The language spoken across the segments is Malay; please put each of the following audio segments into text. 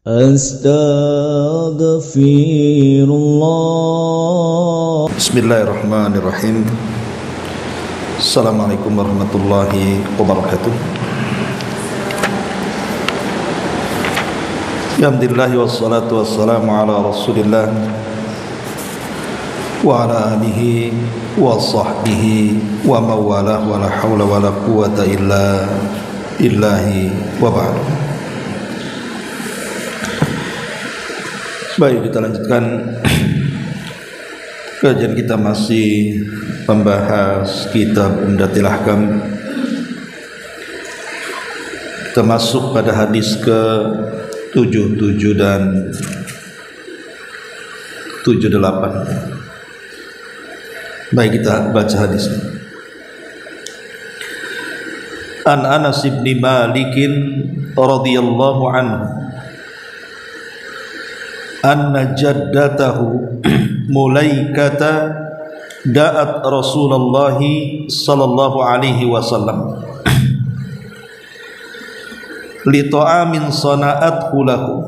Astaghfirullah. Bismillahirrahmanirrahim. Assalamualaikum warahmatullahi wabarakatuh. Alhamdulillah wassalatu wassalamu ala Rasulillah wa ala alihi wa sahbihi wa mawalah wa la hawla wa la quwata illa billahi wa ba'd. Baik, kita lanjutkan kajian kita, masih membahas kitab Umdatul Ahkam. Kita masuk pada hadis ke 77 dan 78. Baik, kita baca hadisnya. An Anas bin Malik radhiyallahu anhu anna jaddatahu Mulaikata da'at Rasulullah sallallahu alaihi wasallam li ta'amin sana'athu lahu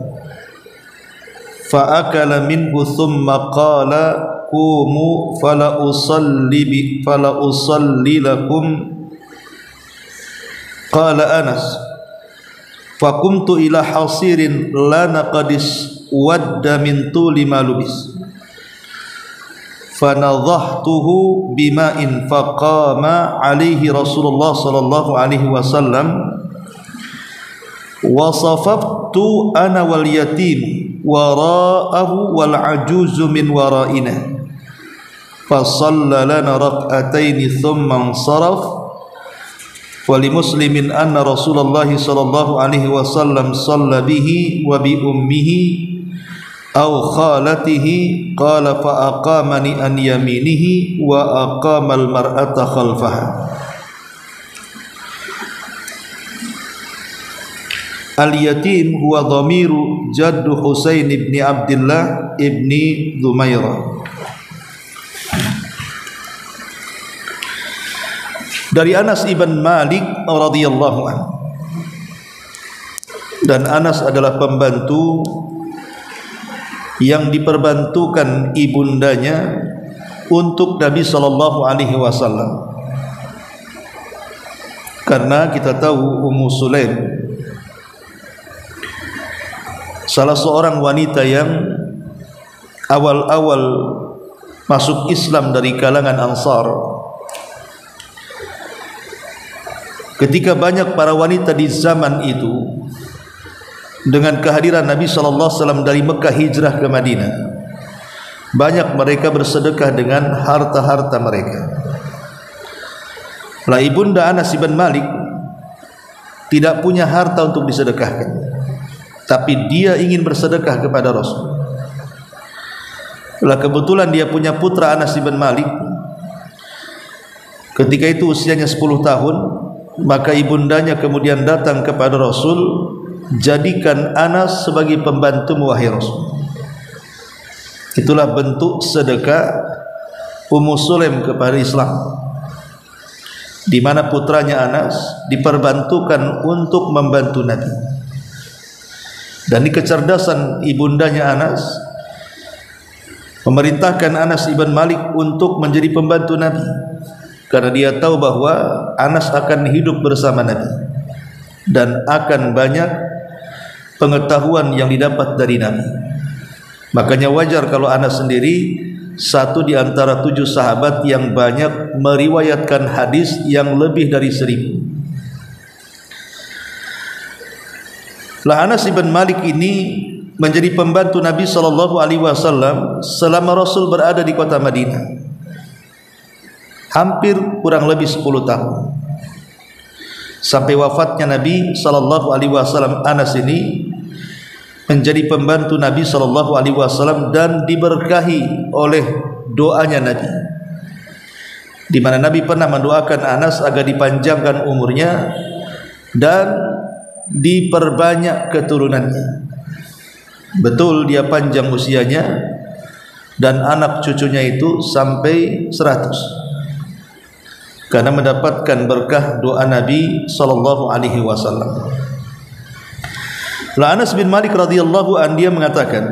fa akala minhu thumma qala qumu fala usalli lakum. Qala Anas fa qumtu ila hasirin lana qadis wadda min tuli ma lubis fanadhahtuhu bima'in faqama alaihi Rasulullah sallallahu alaihi wasallam wa safaftu ana wal yatim wara'ahu wal ajuzu min wara'ina fa shalla lana rak'ataini thumma ansaraf. Wa li Muslimin anna Rasulullah sallallahu alaihi wasallam shalla bihi wa bi ummihi aw khalatihi qala fa aqamani an yaminihi wa aqama al mar'ata khalfaha. Al yatim huwa dhamiru jaddu Husain ibn Abdullah ibn Dhumairah. Dari Anas ibn Malik radhiyallahu anhu, dan Anas adalah pembantu yang diperbantukan ibundanya untuk Nabi sallallahu alaihi wasallam. Karena kita tahu Ummu Sulaim salah seorang wanita yang awal-awal masuk Islam dari kalangan Ansar. Ketika banyak para wanita di zaman itu, dengan kehadiran Nabi SAW dari Mekah hijrah ke Madinah, banyak mereka bersedekah dengan harta-harta mereka. Lah ibunda Anas bin Malik tidak punya harta untuk disedekahkan, tapi dia ingin bersedekah kepada Rasul. Lah kebetulan dia punya putra Anas bin Malik. Ketika itu usianya 10 tahun, maka ibundanya kemudian datang kepada Rasul, jadikan Anas sebagai pembantu wahai Rasul. Itulah bentuk sedekah Ummu Sulaim kepada Islam, di mana putranya Anas diperbantukan untuk membantu Nabi. Dan di kecerdasan ibundanya Anas, memerintahkan Anas ibn Malik untuk menjadi pembantu Nabi, karena dia tahu bahwa Anas akan hidup bersama Nabi dan akan banyak pengetahuan yang didapat dari Nabi. Makanya wajar kalau Anas sendiri satu di antara 7 sahabat yang banyak meriwayatkan hadis yang lebih dari 1000. Lah Anas ibn Malik ini menjadi pembantu Nabi SAW selama Rasul berada di kota Madinah, hampir kurang lebih 10 tahun, sampai wafatnya Nabi SAW. Anas ini menjadi pembantu Nabi SAW dan diberkahi oleh doanya Nabi, di mana Nabi pernah mendoakan Anas agar dipanjangkan umurnya dan diperbanyak keturunannya. Betul, dia panjang usianya dan anak cucunya itu sampai 100. karena mendapatkan berkah doa Nabi sallallahu alaihi wasallam. Anas bin Malik radhiyallahu an dia mengatakan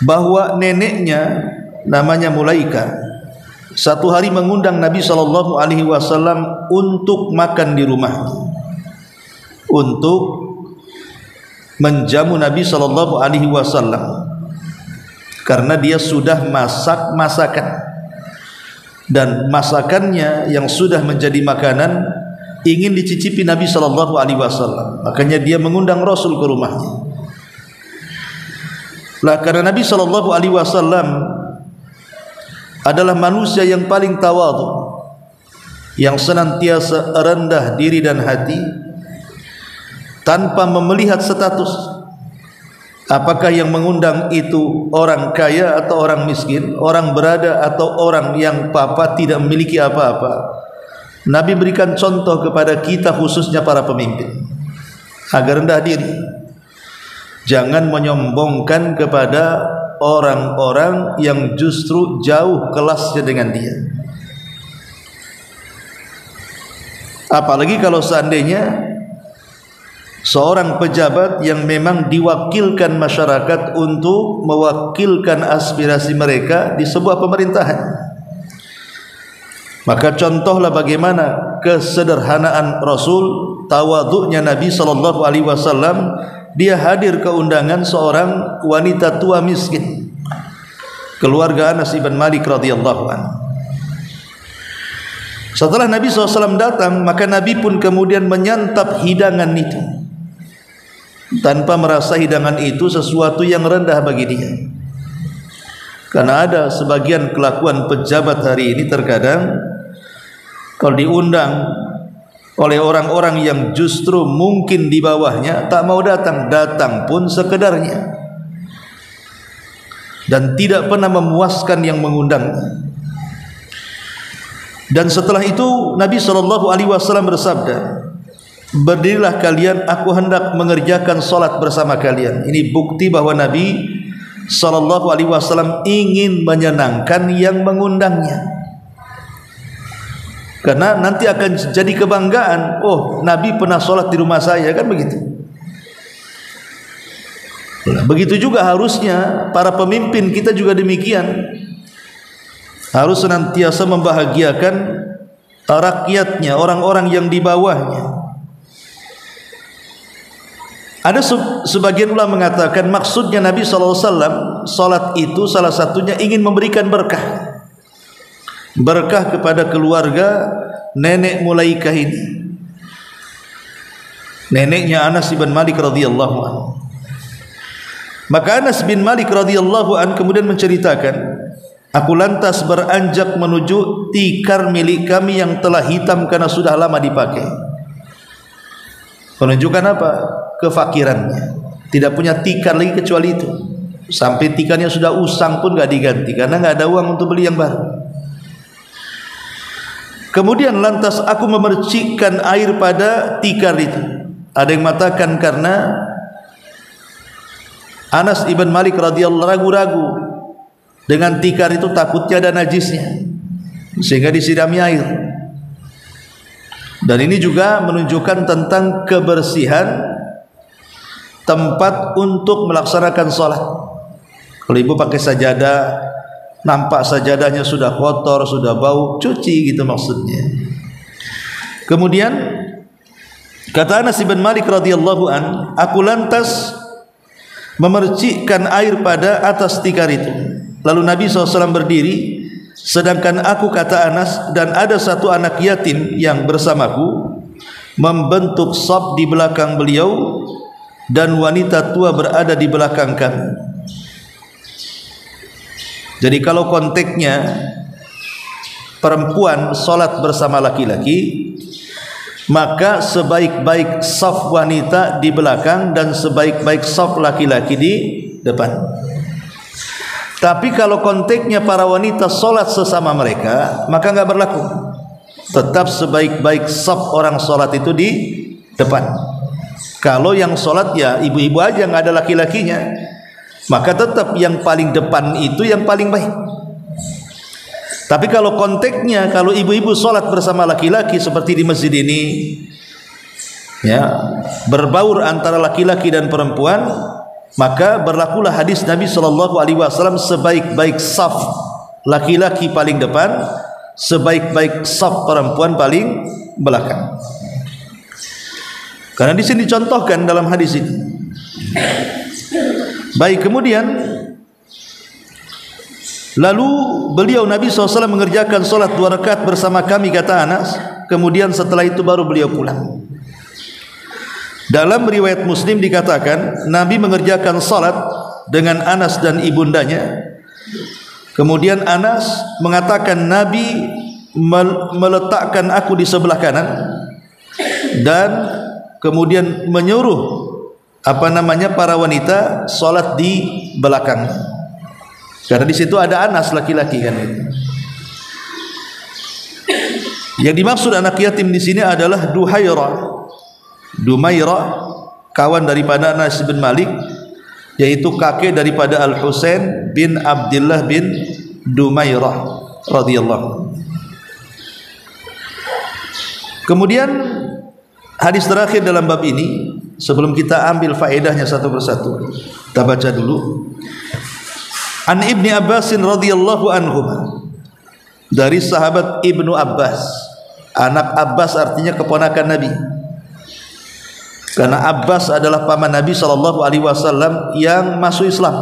bahwa neneknya namanya Mulaika satu hari mengundang Nabi SAW untuk makan di rumahnya, untuk menjamu Nabi SAW, karena dia sudah masak masakan, dan masakannya yang sudah menjadi makanan ingin dicicipi Nabi SAW. Makanya dia mengundang Rasul ke rumahnya. Karena Nabi SAW adalah manusia yang paling tawadhu, yang senantiasa rendah diri dan hati, tanpa melihat status, apakah yang mengundang itu orang kaya atau orang miskin, orang berada atau orang yang papa tidak memiliki apa-apa. Nabi berikan contoh kepada kita, khususnya para pemimpin, agar rendah diri, jangan menyombongkan kepada orang-orang yang justru jauh kelasnya dengan dia. Apalagi kalau seandainya seorang pejabat yang memang diwakilkan masyarakat untuk mewakilkan aspirasi mereka di sebuah pemerintahan. Maka contohlah bagaimana kesederhanaan Rasul, tawadhu'nya Nabi SAW. Dia hadir ke undangan seorang wanita tua miskin, keluarga Anas bin Malik radhiyallahu anhu. Setelah Nabi SAW datang, maka Nabi pun kemudian menyantap hidangan itu, tanpa merasa hidangan itu sesuatu yang rendah bagi dia. Karena ada sebagian kelakuan pejabat hari ini, terkadang kalau diundang oleh orang-orang yang justru mungkin di bawahnya, tak mau datang, datang pun sekedarnya, dan tidak pernah memuaskan yang mengundangnya. Dan setelah itu Nabi SAW bersabda, berdirilah kalian, aku hendak mengerjakan solat bersama kalian. Ini bukti bahwa Nabi SAW ingin menyenangkan yang mengundangnya, karena nanti akan jadi kebanggaan, oh Nabi pernah sholat di rumah saya, kan begitu. Begitu juga harusnya para pemimpin kita juga demikian, harus senantiasa membahagiakan rakyatnya, orang-orang yang di bawahnya. Ada sebagian ulama mengatakan maksudnya Nabi SAW sholat itu salah satunya ingin memberikan berkah, berkah kepada keluarga nenek Mulaikah ini, neneknya Anas bin Malik radhiyallahu anhu. Maka Anas bin Malik radhiyallahu anhu kemudian menceritakan, aku lantas beranjak menuju tikar milik kami yang telah hitam karena sudah lama dipakai. Menunjukkan apa? Kefakirannya, tidak punya tikar lagi kecuali itu. Sampai tikarnya sudah usang pun gak diganti, karena gak ada uang untuk beli yang baru. Kemudian lantas aku memercikkan air pada tikar itu. Ada yang mengatakan karena Anas ibn Malik radhiyallahu ragu-ragu dengan tikar itu, takutnya ada najisnya, sehingga disirami air. Dan ini juga menunjukkan tentang kebersihan tempat untuk melaksanakan sholat. Kalau ibu pakai sajadah, nampak sajadahnya sudah kotor, sudah bau, cuci gitu maksudnya. Kemudian kata Anas bin Malik radhiyallahu an, aku lantas memercikkan air pada atas tikar itu. Lalu Nabi SAW berdiri, sedangkan aku, kata Anas, dan ada satu anak yatim yang bersamaku, membentuk shaf di belakang beliau, dan wanita tua berada di belakang kami. Jadi kalau konteksnya perempuan sholat bersama laki-laki, maka sebaik-baik shaf wanita di belakang dan sebaik-baik shaf laki-laki di depan. Tapi kalau konteksnya para wanita sholat sesama mereka, maka nggak berlaku. Tetap sebaik-baik shaf orang sholat itu di depan. Kalau yang sholat ya ibu-ibu aja, nggak ada laki-lakinya, maka tetap yang paling depan itu yang paling baik. Tapi kalau konteksnya, kalau ibu-ibu sholat bersama laki-laki seperti di masjid ini, ya, berbaur antara laki-laki dan perempuan, maka berlakulah hadis Nabi SAW, sebaik-baik saf laki-laki paling depan, sebaik-baik saf perempuan paling belakang. Karena di sini dicontohkan dalam hadis ini. Baik, kemudian lalu beliau Nabi SAW mengerjakan solat 2 rakaat bersama kami, kata Anas. Kemudian setelah itu baru beliau pulang. Dalam riwayat Muslim dikatakan Nabi mengerjakan salat dengan Anas dan ibundanya. Kemudian Anas mengatakan Nabi meletakkan aku di sebelah kanan dan kemudian menyuruh para wanita salat di belakang. Karena di situ ada Anas laki-laki kan. Yang dimaksud anak yatim di sini adalah Dumairah, kawan daripada Anas bin Malik, yaitu kakek daripada Al-Husain bin Abdullah bin Dumairah radhiyallahu. Kemudian hadis terakhir dalam bab ini, sebelum kita ambil faedahnya satu persatu, kita baca dulu. An Ibni Abbas radhiyallahu anhu, dari sahabat Ibnu Abbas. Anak Abbas artinya keponakan Nabi. Karena Abbas adalah paman Nabi SAW yang masuk Islam.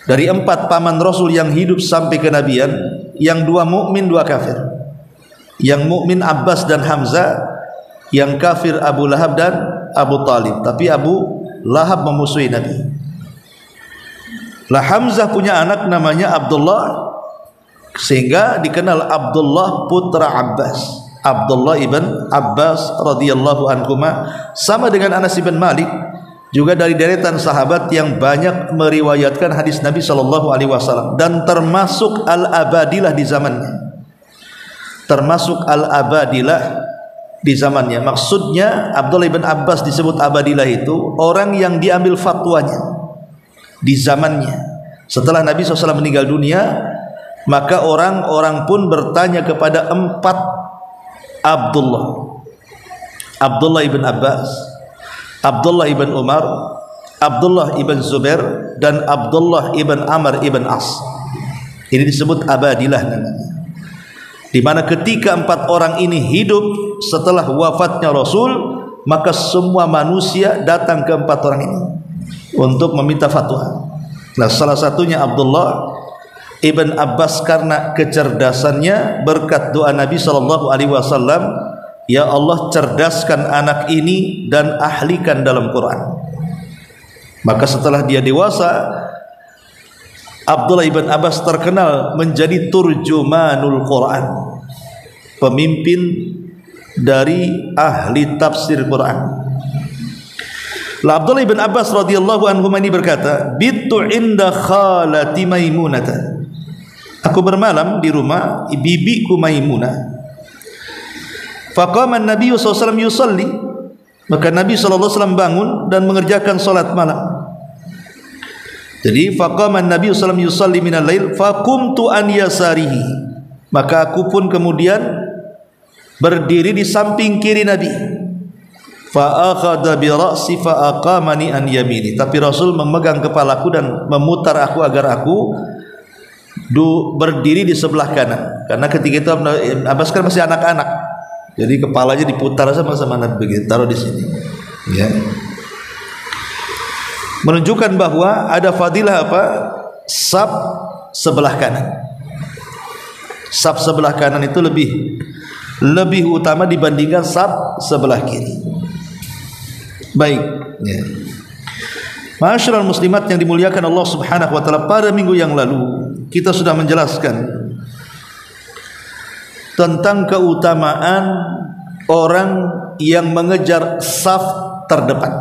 Dari 4 paman Rasul yang hidup sampai kenabian, yang 2 mukmin 2 kafir. Yang mukmin Abbas dan Hamzah, yang kafir Abu Lahab dan Abu Talib. Tapi Abu Lahab memusuhi Nabi. Lah Hamzah punya anak namanya Abdullah, sehingga dikenal Abdullah putra Abbas. Abdullah ibn Abbas radhiyallahu anhuma, sama dengan Anas ibn Malik, juga dari deretan sahabat yang banyak meriwayatkan hadis Nabi SAW, dan termasuk al-abadilah di zamannya. Termasuk al-abadilah di zamannya. Maksudnya Abdullah ibn Abbas disebut abadilah itu orang yang diambil fatwanya di zamannya. Setelah Nabi SAW meninggal dunia, maka orang-orang pun bertanya kepada 4 Abdullah ibn Abbas, Abdullah ibn Umar, Abdullah ibn Zubair, dan Abdullah ibn Amr ibn As. Ini disebut abadilah namanya. Di mana ketika 4 orang ini hidup setelah wafatnya Rasul, maka semua manusia datang ke 4 orang ini untuk meminta fatwa. Nah, salah satunya Abdullah Ibn Abbas, karena kecerdasannya berkat doa Nabi SAW, ya Allah cerdaskan anak ini dan ahlikan dalam Quran. Maka setelah dia dewasa, Abdullah Ibn Abbas terkenal menjadi turjumanul Quran, pemimpin dari ahli tafsir Quran. Abdullah Ibn Abbas radhiyallahu anhu ini berkata, "Bittu inda khalati Maimunah." Aku bermalam di rumah bibiku Maimunah. Faqama an-nabiy sallallahu alaihi wasallam yusalli. Maka Nabi sallallahu alaihi wasallam bangun dan mengerjakan salat malam. Jadi faqama an-nabiy sallallahu alaihi wasallam yusalli minal lail faqumtu an yasarihi. Maka aku pun kemudian berdiri di samping kiri Nabi. Fa akhadha bi ra'si fa aqamani an yamini. Tapi Rasul memegang kepalaku dan memutar aku agar aku berdiri di sebelah kanan. Karena ketika itu Abbas kan masih anak-anak, jadi kepalanya diputar sama Nabi begitu, taruh di sini. Ya. Menunjukkan bahwa ada fadilah apa? Saf sebelah kanan. Saf sebelah kanan itu lebih utama dibandingkan saf sebelah kiri. Baik. Ya. Ma'asyiral muslimat yang dimuliakan Allah Subhanahu wa taala, pada minggu yang lalu kita sudah menjelaskan tentang keutamaan orang yang mengejar saf terdepan.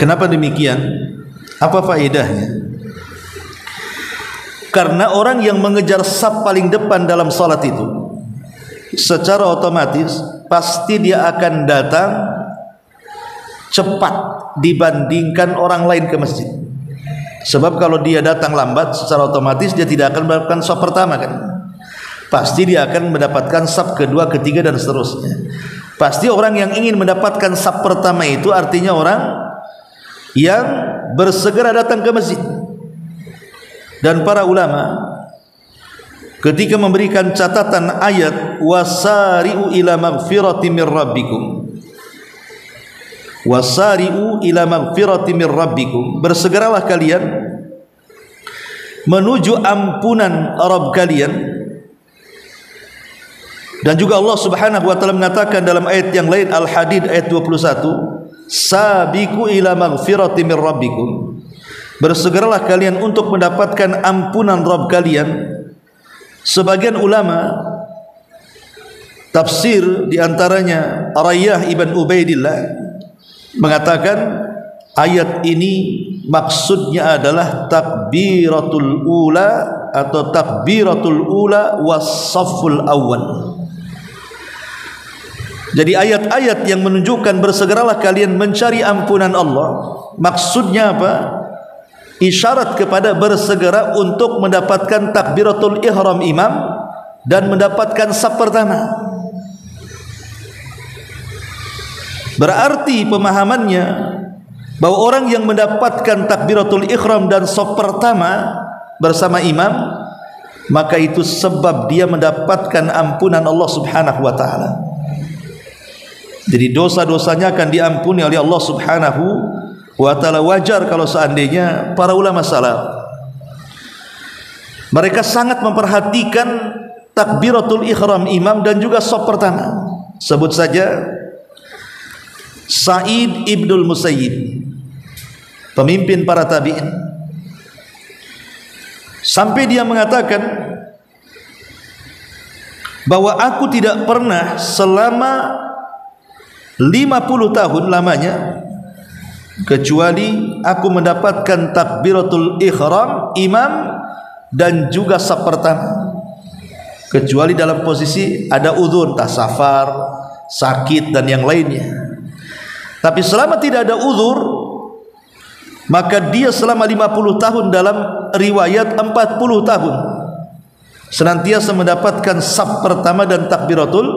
Kenapa demikian? Apa faedahnya? Karena orang yang mengejar saf paling depan dalam salat itu, secara otomatis pasti dia akan datang cepat dibandingkan orang lain ke masjid. Sebab kalau dia datang lambat, secara otomatis dia tidak akan mendapatkan saf pertama kan. Pasti dia akan mendapatkan saf kedua, ketiga dan seterusnya. Pasti orang yang ingin mendapatkan saf pertama itu artinya orang yang bersegera datang ke masjid. Dan para ulama ketika memberikan catatan ayat wasari'u ila magfirati mir rabbikum, wasari'u ila magfirati mir rabbikum, bersegeralah kalian menuju ampunan Rabb kalian. Dan juga Allah Subhanahu wa taala mengatakan dalam ayat yang lain, Al-Hadid ayat 21, sabiqu ila magfirati mir rabbikum, bersegeralah kalian untuk mendapatkan ampunan Rabb kalian. Sebagian ulama tafsir diantaranya Rayyah ibn Ubaidillah mengatakan ayat ini maksudnya adalah takbiratul ula atau takbiratul ula was-safful awwal. Jadi ayat-ayat yang menunjukkan bersegeralah kalian mencari ampunan Allah, maksudnya apa? Isyarat kepada bersegera untuk mendapatkan takbiratul ihram imam dan mendapatkan saf pertama. Berarti pemahamannya bahwa orang yang mendapatkan takbiratul ihram dan saf pertama bersama imam, maka itu sebab dia mendapatkan ampunan Allah Subhanahu wa taala. Jadi dosa-dosanya akan diampuni oleh Allah Subhanahu wa taala. Wajar kalau seandainya para ulama salaf mereka sangat memperhatikan takbiratul ihram imam dan juga shaf pertama. Sebut saja Sa'id ibnul Musayyib, pemimpin para tabi'in, sampai dia mengatakan bahwa aku tidak pernah selama 50 tahun lamanya kecuali aku mendapatkan takbiratul ihram imam dan juga saf pertama, kecuali dalam posisi ada udzur, entah safar, sakit dan yang lainnya. Tapi selama tidak ada udzur, maka dia selama 50 tahun, dalam riwayat 40 tahun, senantiasa mendapatkan saf pertama dan takbiratul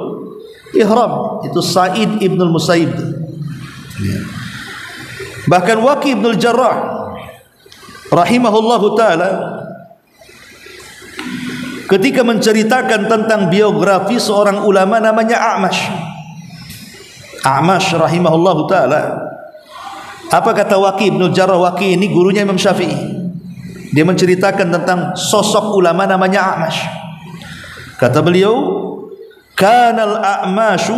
ihram. Itu Sa'id ibnul Musayyib. Bahkan Waqi ibnul Jarrah rahimahullahu ta'ala ketika menceritakan tentang biografi seorang ulama namanya A'mash rahimahullahu ta'ala, apa kata Waqi ibnul Jarrah? Waqi ini gurunya Imam Syafi'i. Dia menceritakan tentang sosok ulama namanya A'mash. Kata beliau, kanal a'mashu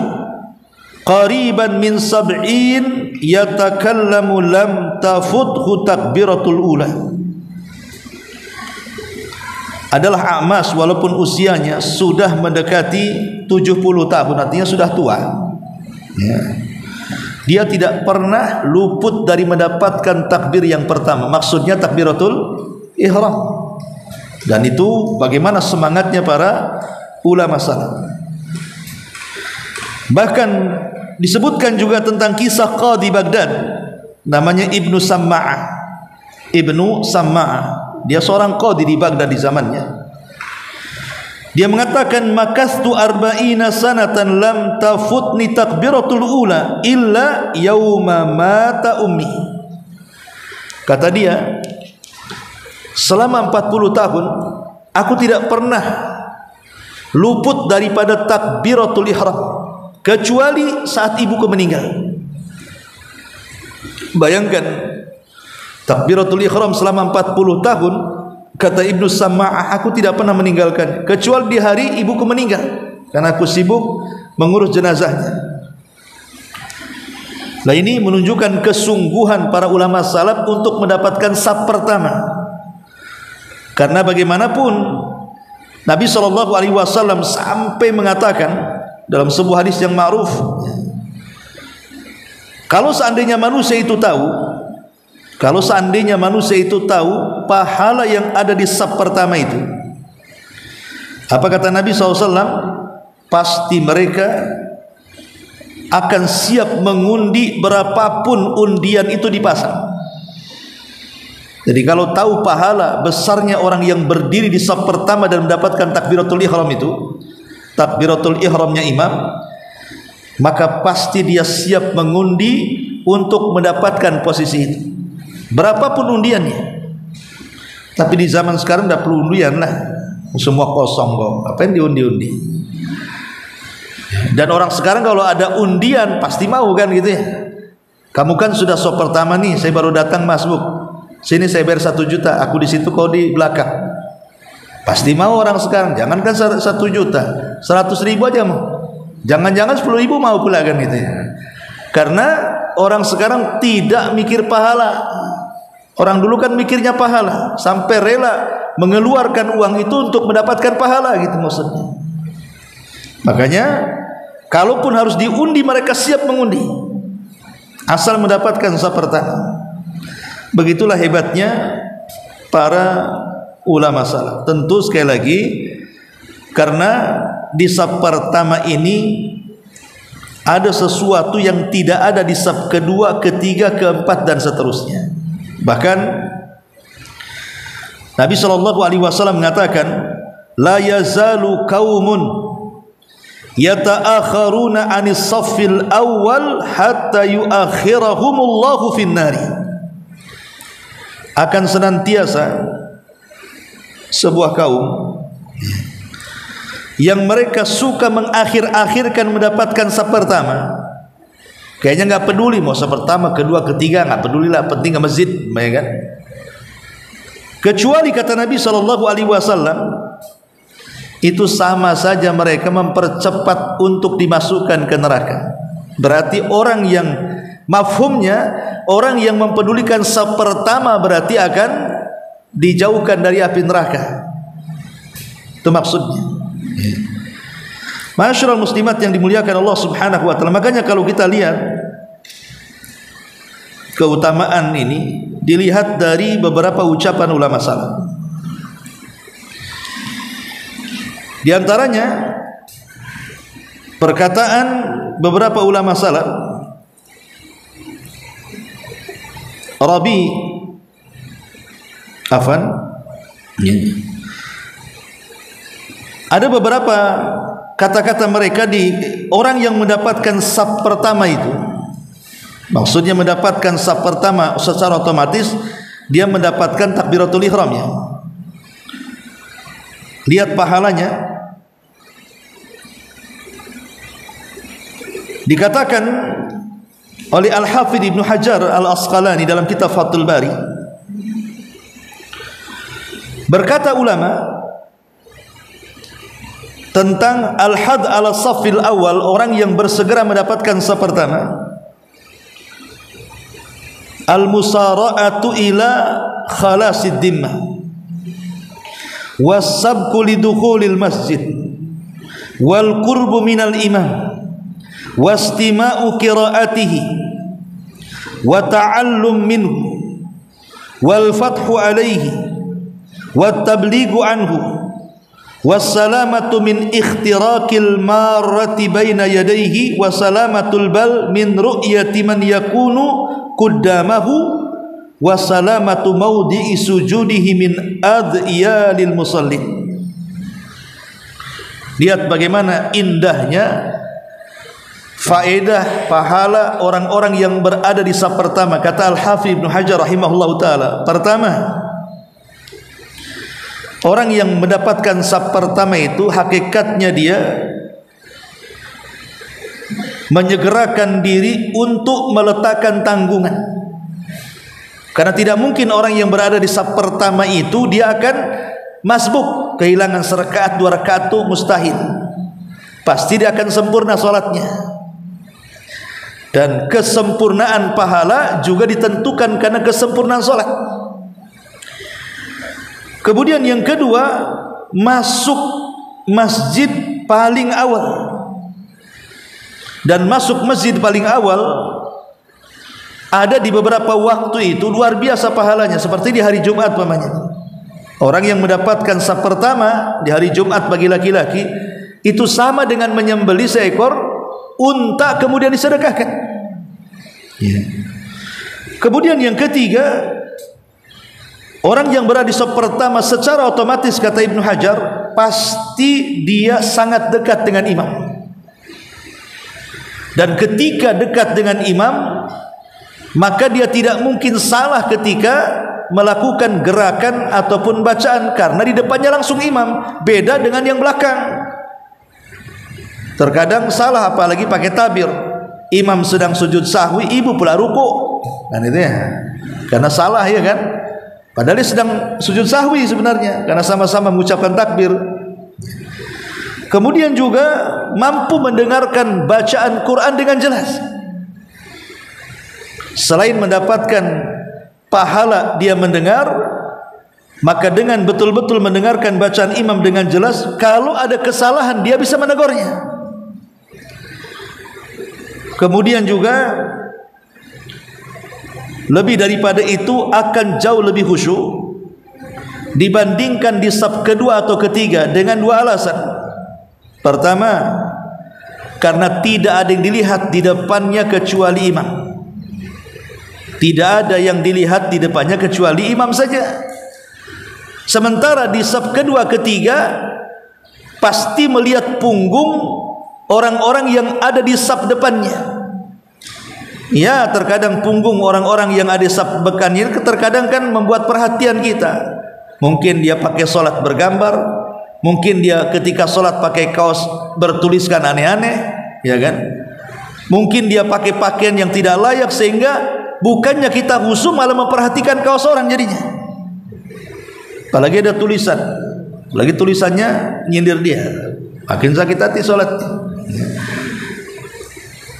qariban min sab'in yatakallamu lam tafuthu takbiratul ula. Adalah A'mash walaupun usianya sudah mendekati 70 tahun, artinya sudah tua ya. Dia tidak pernah luput dari mendapatkan takbir yang pertama, maksudnya takbiratul ihram. Dan itu bagaimana semangatnya para ulama salaf. Bahkan disebutkan juga tentang kisah Qadi Baghdad namanya Ibnu Samma'ah. Dia seorang qadi di Baghdad di zamannya. Dia mengatakan makastu arba'ina sanatan lam tafutni takbiratul ula illa yauma mata ummi. Kata dia, selama 40 tahun aku tidak pernah luput daripada takbiratul ihram kecuali saat ibuku meninggal. Bayangkan, takbiratul ihram selama 40 tahun, kata Ibnu Samma'ah, aku tidak pernah meninggalkan kecuali di hari ibuku meninggal, karena aku sibuk mengurus jenazahnya. Nah, ini menunjukkan kesungguhan para ulama salaf untuk mendapatkan saf pertama. Karena bagaimanapun Nabi SAW sampai mengatakan dalam sebuah hadis yang ma'ruf, kalau seandainya manusia itu tahu pahala yang ada di saf pertama itu, apa kata Nabi SAW? Pasti mereka akan siap mengundi berapapun undian itu dipasang. Jadi kalau tahu pahala besarnya orang yang berdiri di saf pertama dan mendapatkan takbiratul ihram itu, takbiratul ihramnya imam, maka pasti dia siap mengundi untuk mendapatkan posisi itu, berapapun undiannya. Tapi di zaman sekarang tidak perlu undian lah, semua kosong kok, apa yang diundi-undi. Dan orang sekarang kalau ada undian pasti mau kan gitu ya. Kamu kan sudah sop pertama nih, saya baru datang masbuk, sini saya bayar 1 juta, aku di situ kau di belakang. Pasti mau orang sekarang. Jangankan 1 juta, 100.000 aja mau. Jangan-jangan 10.000 mau pula kan gitu ya. Karena orang sekarang tidak mikir pahala. Orang dulu kan mikirnya pahala, sampai rela mengeluarkan uang itu untuk mendapatkan pahala gitu maksudnya. Makanya kalaupun harus diundi, mereka siap mengundi asal mendapatkan saf pertama. Begitulah hebatnya para ulama salaf. Tentu sekali lagi, karena di saf pertama ini ada sesuatu yang tidak ada di saf kedua, ketiga, keempat dan seterusnya. Bahkan Nabi SAW mengatakan, la yazalu qaumun yata'akharuna 'anis saffil awwal hatta yu'akhirahumullahu finnari. Akan senantiasa sebuah kaum yang mereka suka mengakhir-akhirkan mendapatkan saf pertama. Kayaknya nggak peduli mau saf pertama, kedua, ketiga, nggak peduli lah, penting ke masjid, ya kan? Kecuali kata Nabi SAW, itu sama saja mereka mempercepat untuk dimasukkan ke neraka. Berarti orang yang mafhumnya, orang yang mempedulikan saf pertama berarti akan dijauhkan dari api neraka. Itu maksudnya. Masyarul muslimat yang dimuliakan Allah Subhanahu wa taala. Makanya kalau kita lihat keutamaan ini dilihat dari beberapa ucapan ulama salaf. Di antaranya perkataan beberapa ulama salaf. Rabi ada beberapa kata-kata mereka di orang yang mendapatkan saf pertama itu. Maksudnya mendapatkan saf pertama secara otomatis dia mendapatkan takbiratul ihram ya. Lihat pahalanya. Dikatakan oleh Al-Hafidh Ibnu Hajar Al-Asqalani dalam kitab Fathul Bari, berkata ulama tentang al-had ala safil awal, orang yang bersegera mendapatkan saf pertama, al-musara'atu ila khalasid dimmah was-sabqu lidukhulil masjid wal qurbu minal imam wastima'u qira'atihi wa ta'allum minhu wal fathu alaihi wat tablighu anhu wassalamatu min ikhtirakil marrati baina yadayhi wassalamatul bal min ru'yati man yakunu quddamahu wassalamatu mawdi'i sujudihi min adiyalil musallin. Lihat bagaimana indahnya faedah pahala orang-orang yang berada di saf pertama. Kata Al-Hafidh Ibnu Hajar rahimahullahu taala, pertama, orang yang mendapatkan saf pertama itu hakikatnya dia menyegerakan diri untuk meletakkan tanggungan. Karena tidak mungkin orang yang berada di saf pertama itu dia akan masbuk, kehilangan serakaat 2 rakaat itu mustahil. Pasti dia akan sempurna salatnya. Dan kesempurnaan pahala juga ditentukan karena kesempurnaan salat. Kemudian yang kedua, masuk masjid paling awal. Dan masuk masjid paling awal ada di beberapa waktu itu luar biasa pahalanya, seperti di hari Jumat umpamanya. Orang yang mendapatkan saf pertama di hari Jumat bagi laki-laki itu sama dengan menyembelih seekor unta kemudian disedekahkan. Ya. Kemudian yang ketiga, orang yang berada di saf pertama secara otomatis kata Ibnu Hajar pasti dia sangat dekat dengan imam. Dan ketika dekat dengan imam, maka dia tidak mungkin salah ketika melakukan gerakan ataupun bacaan, karena di depannya langsung imam. Beda dengan yang belakang. Terkadang salah, apalagi pakai tabir. Imam sedang sujud sahwi, ibu pula ruku, kan itu ya, karena salah, ya kan? Padahal dia sedang sujud sahwi sebenarnya, karena sama-sama mengucapkan takbir. Kemudian juga mampu mendengarkan bacaan Quran dengan jelas. Selain mendapatkan pahala dia mendengar, maka dengan betul-betul mendengarkan bacaan imam dengan jelas, kalau ada kesalahan dia bisa menegurnya. Kemudian juga lebih daripada itu akan jauh lebih khusyuk dibandingkan di saf kedua atau ketiga, dengan dua alasan. Pertama, karena tidak ada yang dilihat di depannya kecuali imam. Tidak ada yang dilihat di depannya kecuali imam saja. Sementara di saf kedua ketiga pasti melihat punggung orang-orang yang ada di saf depannya. Ya, terkadang punggung orang-orang yang ada di saf depannya terkadang kan membuat perhatian kita. Mungkin dia pakai sholat bergambar, mungkin dia ketika sholat pakai kaos bertuliskan aneh-aneh, ya kan? Mungkin dia pakai pakaian yang tidak layak, sehingga bukannya kita khusyuk malah memperhatikan kaos orang jadinya. Apalagi ada tulisan, lagi tulisannya nyindir dia, makin sakit hati sholat.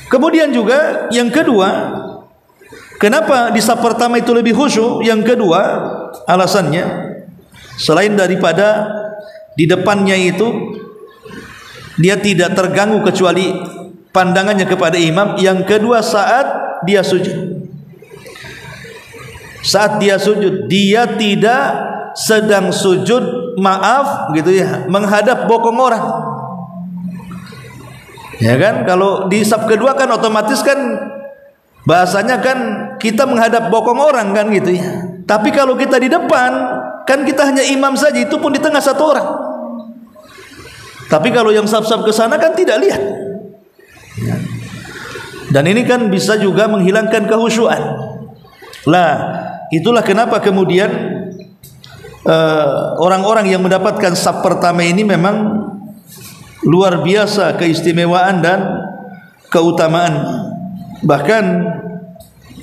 Kemudian juga yang kedua, kenapa di saf pertama itu lebih khusyuk? Yang kedua alasannya, selain daripada di depannya itu dia tidak terganggu kecuali pandangannya kepada imam. Yang kedua, saat dia sujud, dia tidak sedang sujud, maaf gitu ya, menghadap bokong orang, ya kan? Kalau di saf kedua kan otomatis kan bahasanya kan kita menghadap bokong orang kan gitu ya. Tapi kalau kita di depan kan kita hanya imam saja, itu pun di tengah satu orang. Tapi kalau yang saf-saf ke sana kan tidak lihat. Dan ini kan bisa juga menghilangkan kehusyuan. Lah, itulah kenapa kemudian orang-orang yang mendapatkan saf pertama ini memang luar biasa keistimewaan dan keutamaan. Bahkan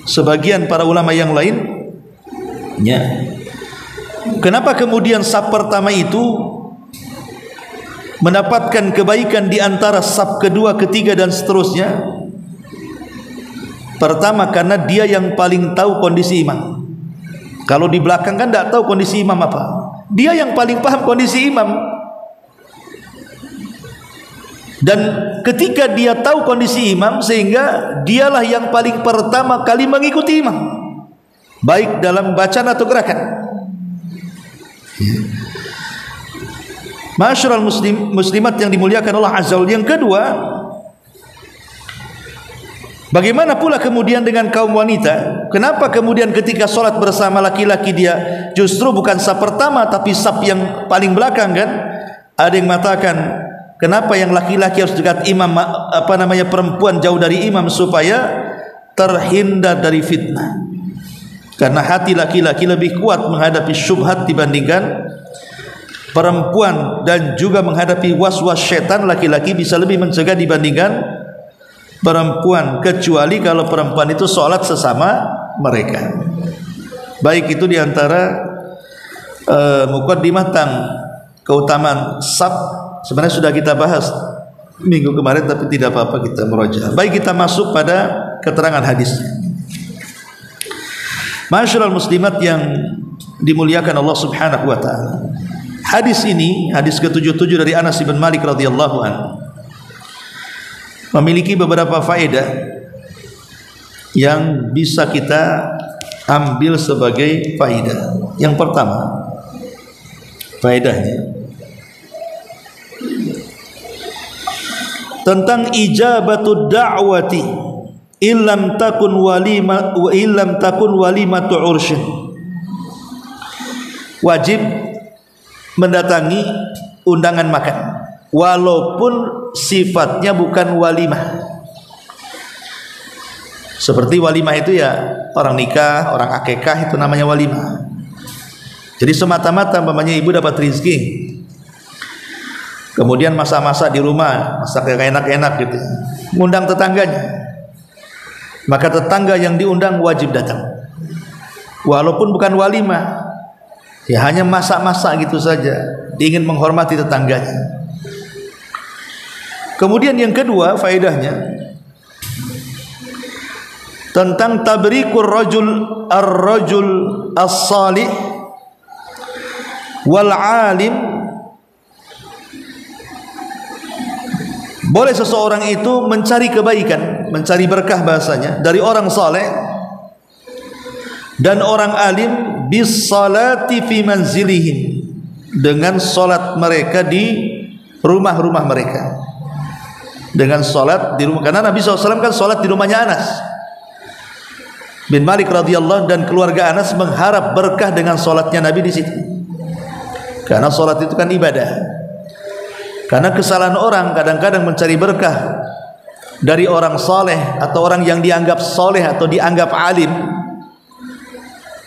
sebagian para ulama yang lain, ya, kenapa kemudian saf pertama itu mendapatkan kebaikan di antara saf kedua, ketiga dan seterusnya? Pertama, karena dia yang paling tahu kondisi imam. Kalau di belakang kan tidak tahu kondisi imam apa. Dia yang paling paham kondisi imam. Dan ketika dia tahu kondisi imam, sehingga dialah yang paling pertama kali mengikuti imam, baik dalam bacaan atau gerakan. Ma'asyiral muslimat yang dimuliakan Allah Azza wa Jalla. Yang kedua, bagaimana pula kemudian dengan kaum wanita? Kenapa kemudian ketika sholat bersama laki-laki dia justru bukan saf pertama tapi saf yang paling belakang kan? Ada yang mengatakan, kenapa yang laki-laki harus dekat imam, perempuan jauh dari imam, supaya terhindar dari fitnah. Karena hati laki-laki lebih kuat menghadapi syubhat dibandingkan perempuan, dan juga menghadapi was-was syaitan laki-laki bisa lebih mencegah dibandingkan perempuan, kecuali kalau perempuan itu sholat sesama mereka. Baik itu diantara muqaddimah tentang keutamaan saf, sebenarnya sudah kita bahas minggu kemarin, tapi tidak apa-apa kita murajaah. Baik, kita masuk pada keterangan hadis. Ma'asyiral muslimat yang dimuliakan Allah Subhanahu wa taala. Hadis ini, hadis ke-77 dari Anas bin Malik radhiyallahu anhu, memiliki beberapa faedah yang bisa kita ambil sebagai faedah. Yang pertama, faedahnya tentang ijabatud da'wati illam takun walimatu ursyin. Wajib mendatangi undangan makan walaupun sifatnya bukan walimah. Seperti walimah itu ya orang nikah, orang akikah itu namanya walimah. Jadi semata-mata umpamanya ibu dapat rezeki, kemudian masak-masak di rumah, masak yang enak-enak gitu, ngundang tetangganya, maka tetangga yang diundang wajib datang, walaupun bukan walimah, ya hanya masak-masak gitu saja, ingin menghormati tetangganya. Kemudian yang kedua faedahnya tentang tabrikur ar-rajul as-salih wal alim. Boleh seseorang itu mencari kebaikan, mencari berkah bahasanya dari orang saleh dan orang alim bis salati fi manzilihim, dengan salat mereka di rumah-rumah mereka, dengan salat di rumah. Karena Nabi SAW kan salat di rumahnya Anas bin Malik radhiyallahu, dan keluarga Anas mengharap berkah dengan salatnya Nabi di situ. Karena salat itu kan ibadah. Karena kesalahan orang kadang-kadang mencari berkah dari orang saleh atau orang yang dianggap saleh atau dianggap alim,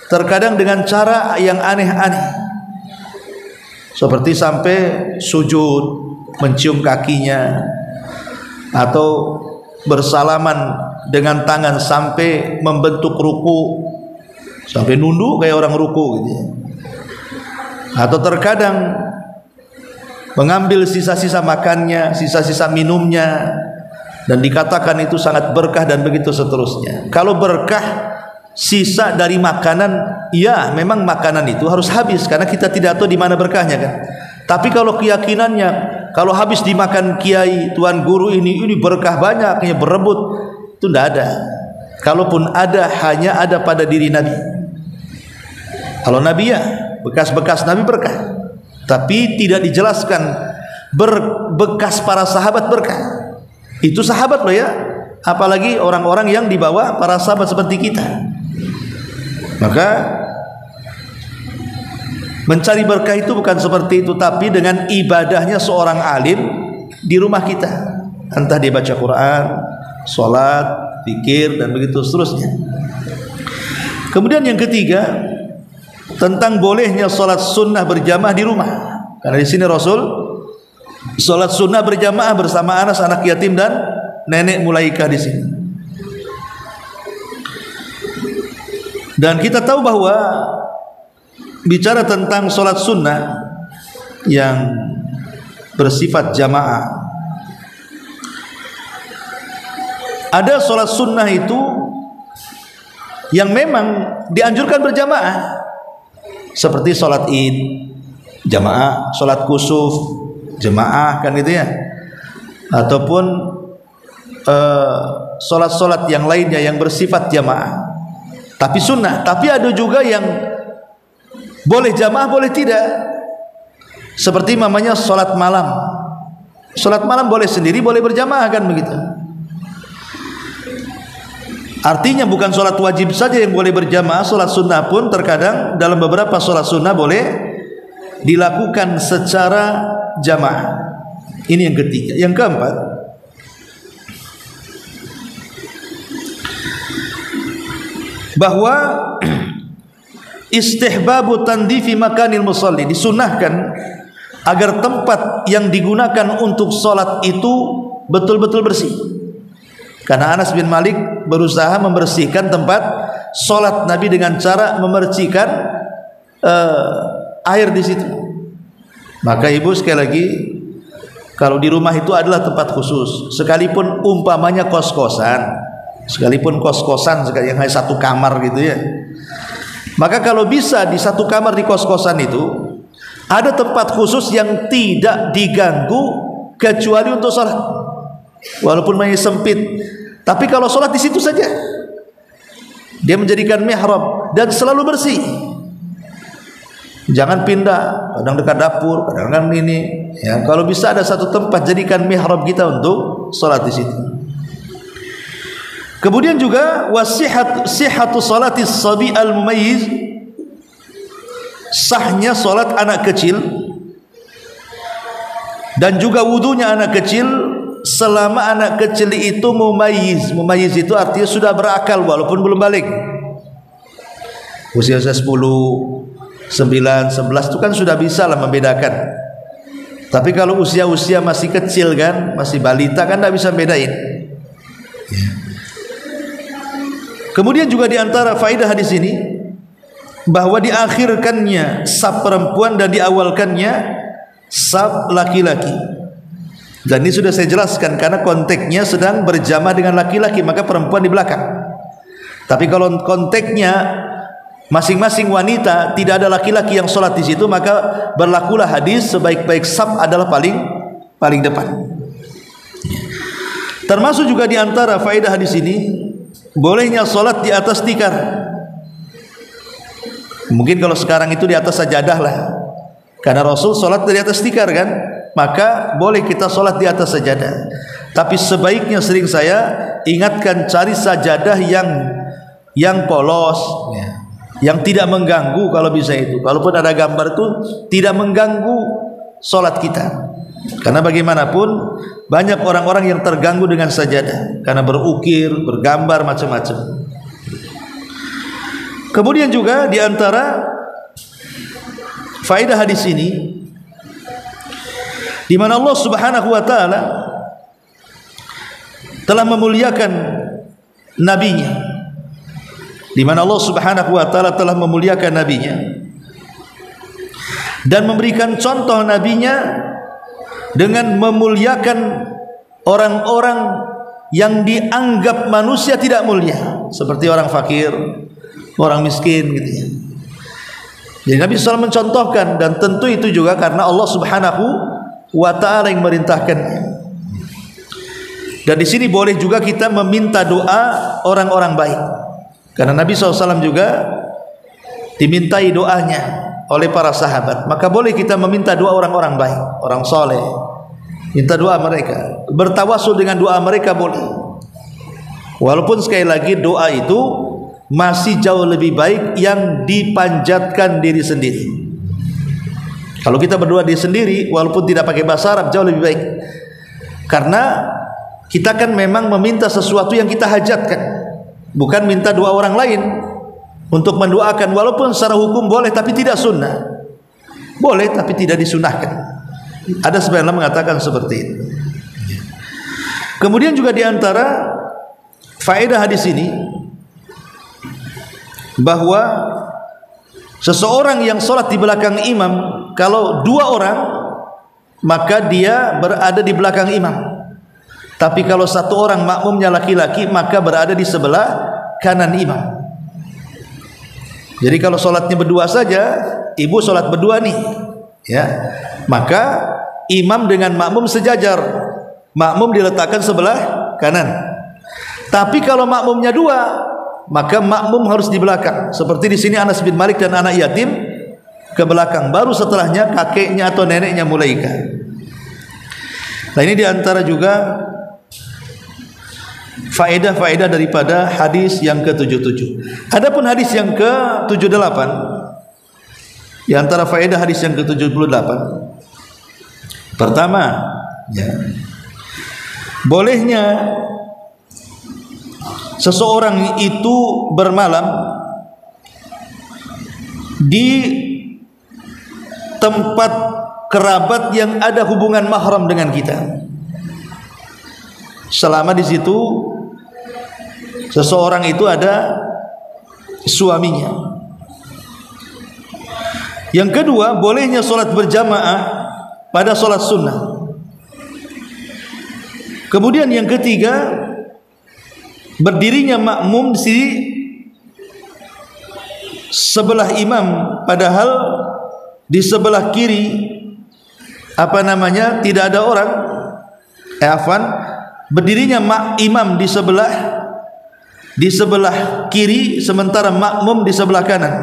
terkadang dengan cara yang aneh-aneh, seperti sampai sujud, mencium kakinya, atau bersalaman dengan tangan sampai membentuk ruku, sampai nunduk kayak orang ruku gitu ya. Atau terkadang mengambil sisa-sisa makannya, sisa-sisa minumnya, dan dikatakan itu sangat berkah dan begitu seterusnya. Kalau berkah sisa dari makanan, ya memang makanan itu harus habis karena kita tidak tahu di mana berkahnya kan. Tapi kalau keyakinannya kalau habis dimakan kiai, tuan guru ini berkah banyaknya berebut, itu tidak ada. Kalaupun ada, hanya ada pada diri Nabi. Kalau Nabi ya bekas-bekas Nabi berkah, tapi tidak dijelaskan bekas para sahabat berkah. Itu sahabat loh ya, apalagi orang-orang yang dibawa para sahabat seperti kita. Maka mencari berkah itu bukan seperti itu, tapi dengan ibadahnya seorang alim di rumah kita, entah dia baca Quran, sholat, zikir, dan begitu seterusnya. Kemudian yang ketiga tentang bolehnya sholat sunnah berjamaah di rumah. Karena di sini Rasul sholat sunnah berjamaah bersama Anas anak yatim dan nenek Mulaikah di sini. Dan kita tahu bahwa bicara tentang sholat sunnah yang bersifat jamaah, ada sholat sunnah itu yang memang dianjurkan berjamaah, seperti sholat id jamaah, sholat kusuf jamaah kan gitu ya, ataupun sholat-sholat yang lainnya yang bersifat jamaah tapi sunnah. Tapi ada juga yang boleh jamaah boleh tidak, seperti namanya sholat malam. Sholat malam boleh sendiri, boleh berjamaah kan begitu. Artinya bukan sholat wajib saja yang boleh berjamaah, sholat sunnah pun terkadang dalam beberapa sholat sunnah boleh dilakukan secara jamaah. Ini yang ketiga. Yang keempat, bahwa istihbabu tandifi makanil musalli, disunnahkan agar tempat yang digunakan untuk sholat itu betul-betul bersih. Karena Anas bin Malik berusaha membersihkan tempat sholat Nabi dengan cara memercikan air di situ. Maka ibu sekali lagi, kalau di rumah itu adalah tempat khusus, sekalipun umpamanya kos-kosan, sekalipun kos-kosan yang hanya satu kamar gitu ya, maka kalau bisa di satu kamar di kos-kosan itu ada tempat khusus yang tidak diganggu kecuali untuk sholat, walaupun masih sempit. Tapi kalau sholat di situ saja, dia menjadikan mihrab dan selalu bersih. Jangan pindah, kadang dekat dapur, kadang ini. Ya, kalau bisa ada satu tempat, jadikan mihrab kita untuk sholat di situ. Kemudian juga sihhatu salatis sabi al-mumayyiz, sahnya salat anak kecil dan juga wudunya anak kecil selama anak kecil itu mumayyiz. Mumayyiz itu artinya sudah berakal walaupun belum balik. Usia 10, 9, 11 itu kan sudah bisa lah membedakan. Tapi kalau usia-usia masih kecil kan, masih balita kan tidak bisa bedain. Kemudian juga diantara faedah hadis ini bahwa diakhirkannya saf perempuan dan diawalkannya saf laki-laki. Dan ini sudah saya jelaskan karena konteksnya sedang berjamaah dengan laki-laki, maka perempuan di belakang. Tapi kalau konteksnya masing-masing wanita, tidak ada laki-laki yang sholat di situ, maka berlakulah hadis sebaik-baik saf adalah paling depan. Termasuk juga diantara faedah hadis ini bolehnya sholat di atas tikar. Mungkin kalau sekarang itu di atas sajadah lah, karena Rasul sholat di atas tikar kan, maka boleh kita sholat di atas sajadah. Tapi sebaiknya sering saya ingatkan, cari sajadah yang polos, yang tidak mengganggu kalau bisa itu. Kalaupun ada gambar itu tidak mengganggu sholat kita. Karena bagaimanapun banyak orang-orang yang terganggu dengan sajadah karena berukir, bergambar macam-macam. Kemudian juga diantara faedah hadis ini, di mana Allah Subhanahu wa taala telah memuliakan nabinya, di mana Allah Subhanahu wa taala telah memuliakan nabinya dan memberikan contoh nabinya dengan memuliakan orang-orang yang dianggap manusia tidak mulia, seperti orang fakir, orang miskin gitu ya. Jadi Nabi SAW mencontohkan, dan tentu itu juga karena Allah Subhanahu wa taala yang merintahkannya. Dan di sini boleh juga kita meminta doa orang-orang baik, karena Nabi SAW juga dimintai doanya oleh para sahabat. Maka boleh kita meminta doa orang-orang baik, orang soleh, minta doa mereka, bertawasul dengan doa mereka boleh. Walaupun sekali lagi doa itu masih jauh lebih baik yang dipanjatkan diri sendiri. Kalau kita berdoa diri sendiri walaupun tidak pakai bahasa Arab jauh lebih baik, karena kita kan memang meminta sesuatu yang kita hajatkan, bukan minta doa orang lain untuk mendoakan. Walaupun secara hukum boleh tapi tidak sunnah, boleh tapi tidak disunahkan. Ada sebagian mengatakan seperti itu. Kemudian juga diantara faedah hadis ini bahwa seseorang yang sholat di belakang imam, kalau dua orang maka dia berada di belakang imam. Tapi kalau satu orang makmumnya laki-laki, maka berada di sebelah kanan imam. Jadi kalau sholatnya berdua saja, ibu sholat berdua nih, ya, maka imam dengan makmum sejajar, makmum diletakkan sebelah kanan. Tapi kalau makmumnya dua, maka makmum harus di belakang. Seperti di sini Anas bin Malik dan anak yatim ke belakang, baru setelahnya kakeknya atau neneknya mulaikan. Nah ini diantara juga faedah-faedah daripada hadis yang ke-77. Adapun hadis yang ke-78, di antara faedah hadis yang ke-78, pertama, ya, bolehnya seseorang itu bermalam di tempat kerabat yang ada hubungan mahram dengan kita, selama di situ seseorang itu ada suaminya. Yang kedua, bolehnya sholat berjamaah pada sholat sunnah. Kemudian yang ketiga, berdirinya makmum di sebelah imam, padahal di sebelah kiri tidak ada orang. Berdirinya imam di sebelah kiri, sementara makmum di sebelah kanan,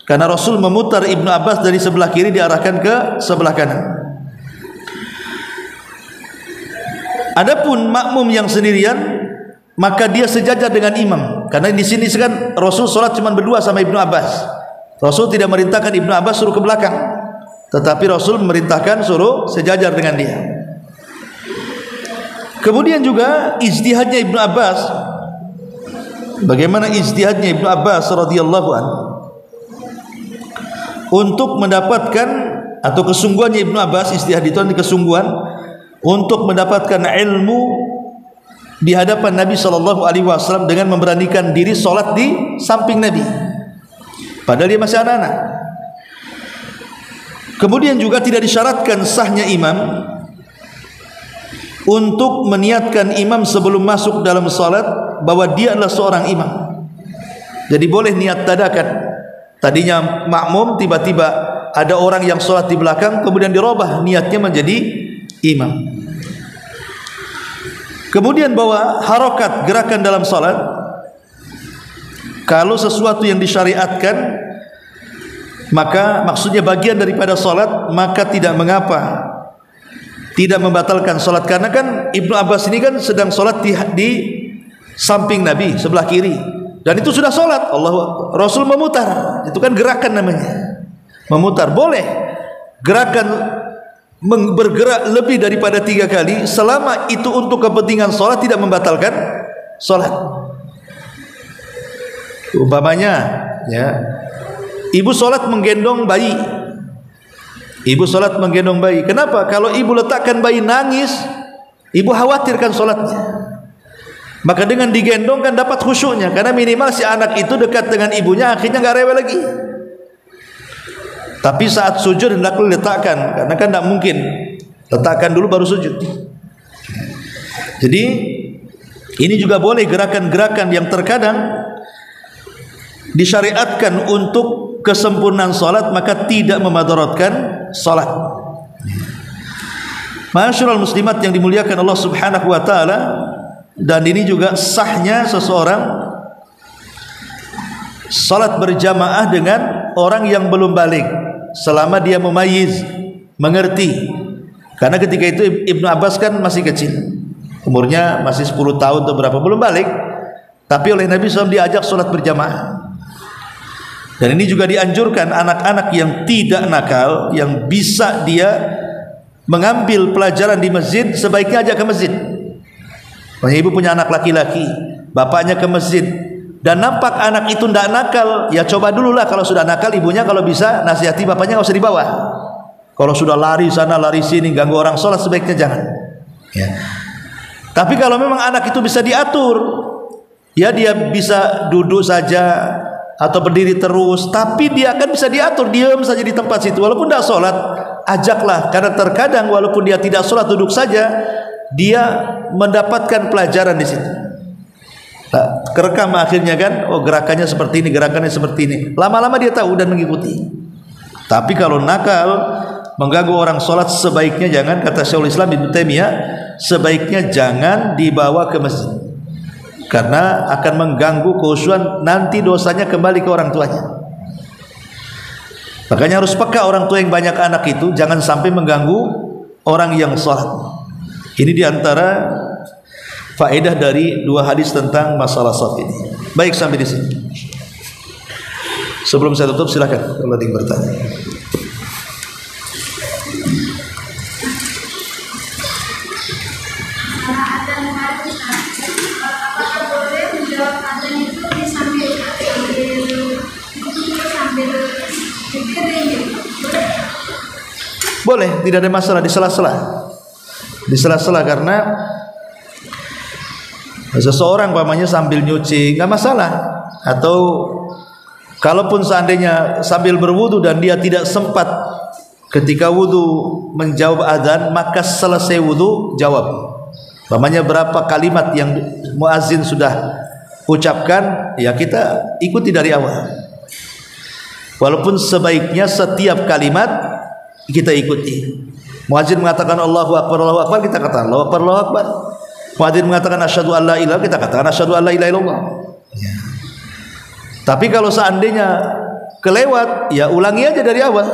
karena Rasul memutar Ibnu Abbas dari sebelah kiri diarahkan ke sebelah kanan. Adapun makmum yang sendirian, maka dia sejajar dengan imam, karena di sini kan Rasul sholat cuma berdua sama Ibnu Abbas. Rasul tidak merintahkan Ibnu Abbas suruh ke belakang, tetapi Rasul memerintahkan suruh sejajar dengan dia. Kemudian juga ijtihadnya Ibnu Abbas. Bagaimana ijtihadnya Ibnu Abbas radhiyallahu anhu untuk mendapatkan, atau kesungguhannya Ibnu Abbas, ijtihad itu adalah kesungguhan untuk mendapatkan ilmu di hadapan Nabi sallallahu alaihi wasallam dengan memberanikan diri salat di samping Nabi padahal dia masih anak-anak. Kemudian juga tidak disyaratkan sahnya imam untuk meniatkan imam sebelum masuk dalam salat bahwa dia adalah seorang imam. Jadi boleh niat dadakan. Tadinya makmum, tiba-tiba ada orang yang salat di belakang, kemudian dirubah niatnya menjadi imam. Kemudian bahwa harokat, gerakan dalam salat, kalau sesuatu yang disyariatkan, maka maksudnya bagian daripada salat, maka tidak mengapa, tidak membatalkan salat. Karena kan Ibnu Abbas ini kan sedang salat di samping Nabi sebelah kiri, dan itu sudah salat. Rasul memutar, itu kan gerakan namanya, memutar. Boleh gerakan bergerak lebih daripada 3 kali selama itu untuk kepentingan sholat, tidak membatalkan sholat. Umpamanya ya, ibu sholat menggendong bayi. Ibu sholat menggendong bayi. Kenapa? Kalau ibu letakkan bayi nangis, ibu khawatirkan sholatnya. Maka dengan digendong kan dapat khusyuknya, karena minimal si anak itu dekat dengan ibunya, akhirnya nggak rewel lagi. Tapi saat sujud hendaklah letakkan, karena kan tidak mungkin letakkan dulu baru sujud. Jadi ini juga boleh gerakan-gerakan yang terkadang disyariatkan untuk kesempurnaan salat, maka tidak memadaratkan salat. Ma'asyiral muslimat yang dimuliakan Allah Subhanahu wa taala, dan ini juga sahnya seseorang salat berjamaah dengan orang yang belum balik selama dia memayyiz, mengerti. Karena ketika itu Ibnu Abbas kan masih kecil, umurnya masih 10 tahun atau berapa, belum balik, tapi oleh Nabi SAW diajak salat berjamaah. Dan ini juga dianjurkan anak-anak yang tidak nakal, yang bisa dia mengambil pelajaran di masjid, sebaiknya ajak ke masjid. Kalau ibu punya anak laki-laki, bapaknya ke masjid, dan nampak anak itu tidak nakal, ya coba dulu lah. Kalau sudah nakal, ibunya kalau bisa nasihati, bapaknya nggak usah dibawa. Kalau sudah lari sana lari sini ganggu orang sholat, sebaiknya jangan ya. Tapi kalau memang anak itu bisa diatur, ya dia bisa duduk saja atau berdiri terus, tapi dia akan bisa diatur, diam saja di tempat situ walaupun tidak sholat, ajaklah. Karena terkadang walaupun dia tidak sholat, duduk saja, dia mendapatkan pelajaran di situ. Nah, kerekam akhirnya kan, oh gerakannya seperti ini, gerakannya seperti ini. Lama-lama dia tahu dan mengikuti. Tapi kalau nakal, mengganggu orang sholat, sebaiknya jangan. Kata Syekhul Islam Ibnu Taimiyah, sebaiknya jangan dibawa ke masjid, karena akan mengganggu kekhusyuan, nanti dosanya kembali ke orang tuanya. Makanya harus peka orang tua yang banyak anak itu, jangan sampai mengganggu orang yang sholat. Ini diantara faedah dari 2 hadis tentang masalah shaf ini. Baik, sampai di sini. Sebelum saya tutup, silakan kalau ada yang bertanya. Apakah boleh menjawab adzan itu sambil boleh, tidak ada masalah, di sela-sela. Di sela-sela, karena seseorang pamannya sambil nyuci nggak masalah, atau kalaupun seandainya sambil berwudu dan dia tidak sempat ketika wudu menjawab adzan, maka selesai wudu jawab. Pamannya berapa kalimat yang muazin sudah ucapkan, ya kita ikuti dari awal. Walaupun sebaiknya setiap kalimat kita ikuti. Muazin mengatakan Allahu Akbar, kita katakan Allahu Akbar, Allahu Akbar. Muadzin mengatakan asyhadu an la ilaha, kita katakan asyhadu an la ilaha illallah. Ya. Tapi kalau seandainya kelewat, ya ulangi aja dari awal.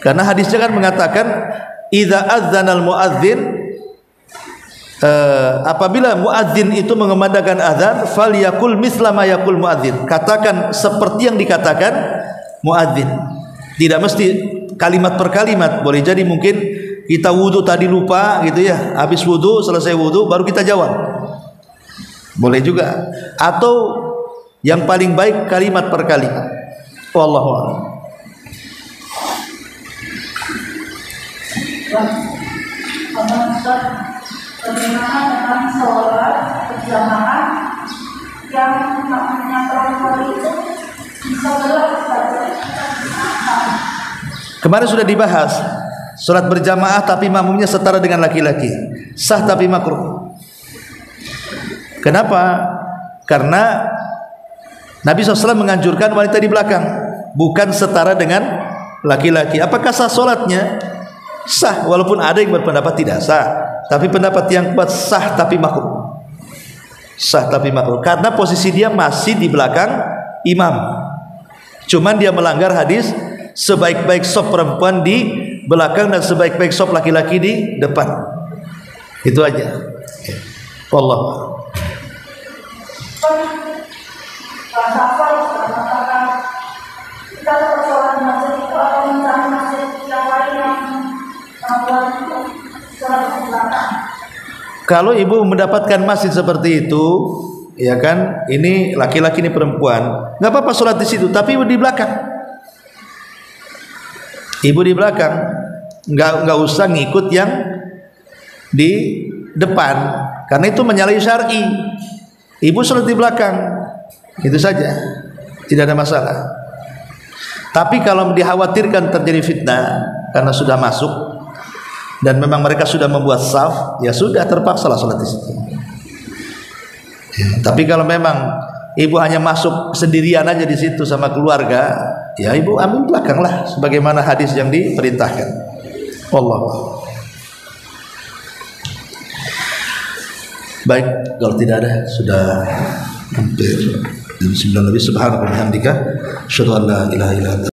Karena hadisnya kan mengatakan idza adzanal muadzin, apabila muadzin itu mengumandangkan azan, falyakul misla ma yaqul muadzin, katakan seperti yang dikatakan muadzin. Tidak mesti kalimat per kalimat, boleh jadi mungkin kita wudhu tadi lupa gitu ya, habis wudhu, selesai wudhu baru kita jawab, boleh juga. Atau yang paling baik kalimat per kalimat. Wallahu a'lam. Bagaimana dengan sholat berjamaah yang maknanya perempuan itu bisa Kemarin sudah dibahas, sholat berjamaah tapi makmumnya setara dengan laki-laki, sah tapi makruh. Kenapa? Karena Nabi SAW menganjurkan wanita di belakang, bukan setara dengan laki-laki. Apakah sah sholatnya? Sah, walaupun ada yang berpendapat tidak sah. Tapi pendapat yang kuat sah tapi makruh. Sah tapi makruh karena posisi dia masih di belakang imam. Cuman dia melanggar hadis sebaik-baik sop perempuan di belakang dan sebaik-baik sop laki-laki di depan. Itu aja. Wallah. Kalau ibu mendapatkan masjid seperti itu, ya kan, ini laki-laki ini perempuan, nggak apa-apa sholat di situ, tapi ibu di belakang. Ibu di belakang, nggak usah ngikut yang di depan, karena itu menyalahi syar'i. Ibu sholat di belakang, itu saja, tidak ada masalah. Tapi kalau dikhawatirkan terjadi fitnah karena sudah masuk dan memang mereka sudah membuat saf, ya sudah terpaksalah sholat di situ. Ya, tapi kalau memang ibu hanya masuk sendirian aja di situ sama keluarga, ya ibu ambil belakang lah, sebagaimana hadis yang diperintahkan. Wallah. Baik, kalau tidak ada sudah hampir jam 9 lebih. Subhanallah wa bihamdika, asyhadu an la ilaha illa anta